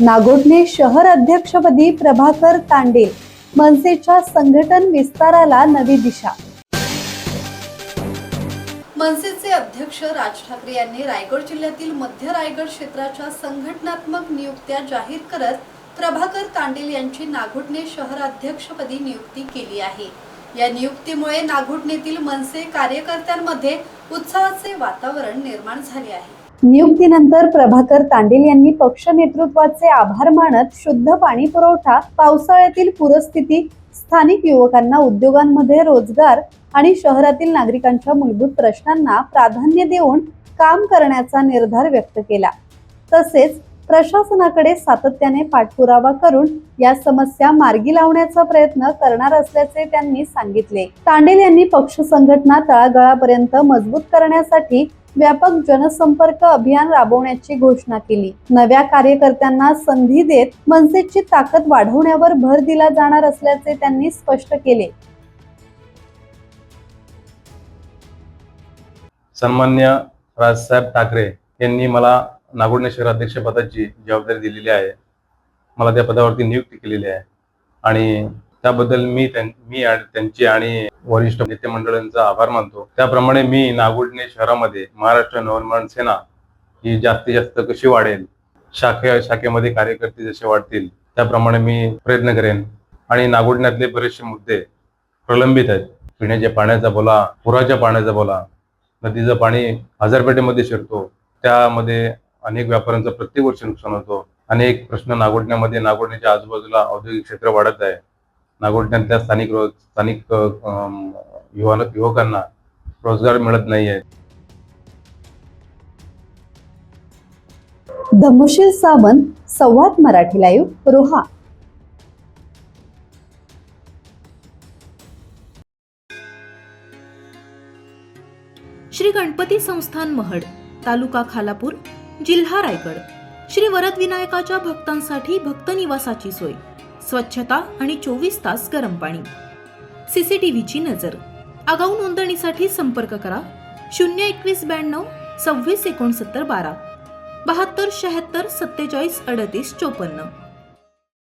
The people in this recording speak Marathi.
नागोठणे शहर अध्यक्षपदी प्रभाकर तांडेल, मनसेच्या संघटन विस्ताराला नवी दिशा। मनसेचे अध्यक्ष राज ठाकरे यांनी रायगड जिल्ह्यातील मध्य रायगड क्षेत्राच्या संघटनात्मक नियुक्त्या जाहीर करत प्रभाकर तांडेल यांची नागोठणे शहराध्यक्षपदी नियुक्ती केली आहे। या नियुक्तीमुळे नागोठणेतील मनसे कार्यकर्त्यांमध्ये उत्साहाचे वातावरण निर्माण झाले आहे। नियुक्तीनंतर प्रभाकर तांडेल यांनी पक्ष नेतृत्वाचे आभार मानत शुद्ध पाणी पुरवठा, पावसाळ्यातील पूरस्थिती, स्थानिक युवकांना उद्योगांमध्ये रोजगार आणि शहरातील नागरिकांच्या मूलभूत प्रश्नांना प्राधान्य देऊन काम करण्याचा निर्धार व्यक्त केला। तसेच प्रशासनाकडे सातत्याने पाठपुरावा करून या समस्या मार्गी लावण्याचा प्रयत्न करणार असल्याचे त्यांनी सांगितले। तांडेल यांनी पक्ष संघटना तळागाळापर्यंत मजबूत करण्यासाठी व्यापक जनसंपर्क अभियान राबवण्याची घोषणा केली। नव्या कार्यकर्त्यांना संधी देत मनसेची ताकद वाढवण्यावर भर दिला जाणार असल्याचे त्यांनी स्पष्ट केले। सन्मान्य राजसाहेब ठाकरे यांनी मला नागोठणे शहराध्यक्ष पदाची जबाबदारी दिलेली आहे। मला त्या पदावरती नियुक्ती केलेली आहे आणि त्याबद्दल मी त्यांची आणि वरिष्ठ नेते मंडळांचा आभार मानतो। त्याप्रमाणे मी नागोठणे शहरामध्ये महाराष्ट्र नवनिर्माण सेना ही जास्तीत जास्त कशी वाढेल, शाखेमध्ये कार्यकर्ते जसे वाढतील त्याप्रमाणे मी प्रयत्न करेन। आणि नागोठण्यातले बरेचसे मुद्दे प्रलंबित आहेत। पिण्याच्या पाण्याचा बोला, पुराच्या पाण्याचा बोला, नदीचं पाणी हजारपेठेमध्ये शिरतो, त्यामध्ये अनेक व्यापाऱ्यांचं प्रत्येक वर्षी नुकसान होतो। अनेक प्रश्न नागोठण्याच्या आजूबाजूला औद्योगिक क्षेत्र वाढत आहे। नागोठण्यातल्या स्थानिक युवकांना रोजगार मिळत नाहीये। धम्मशील सावंत, संवाद मराठी लाईव्ह, रोहा। श्री गणपती संस्थान महड, तालुका खालापूर, जिल्हा रायगड। श्री वरद विनायकाच्या भक्तांसाठी भक्त निवासाची सोय, स्वच्छता आणि 24 तास गरम पाणी, सीसीटीव्हीची नजर। आगाऊ नोंदणीसाठी संपर्क करा 02192 26 69 12 72 76 47 38 54।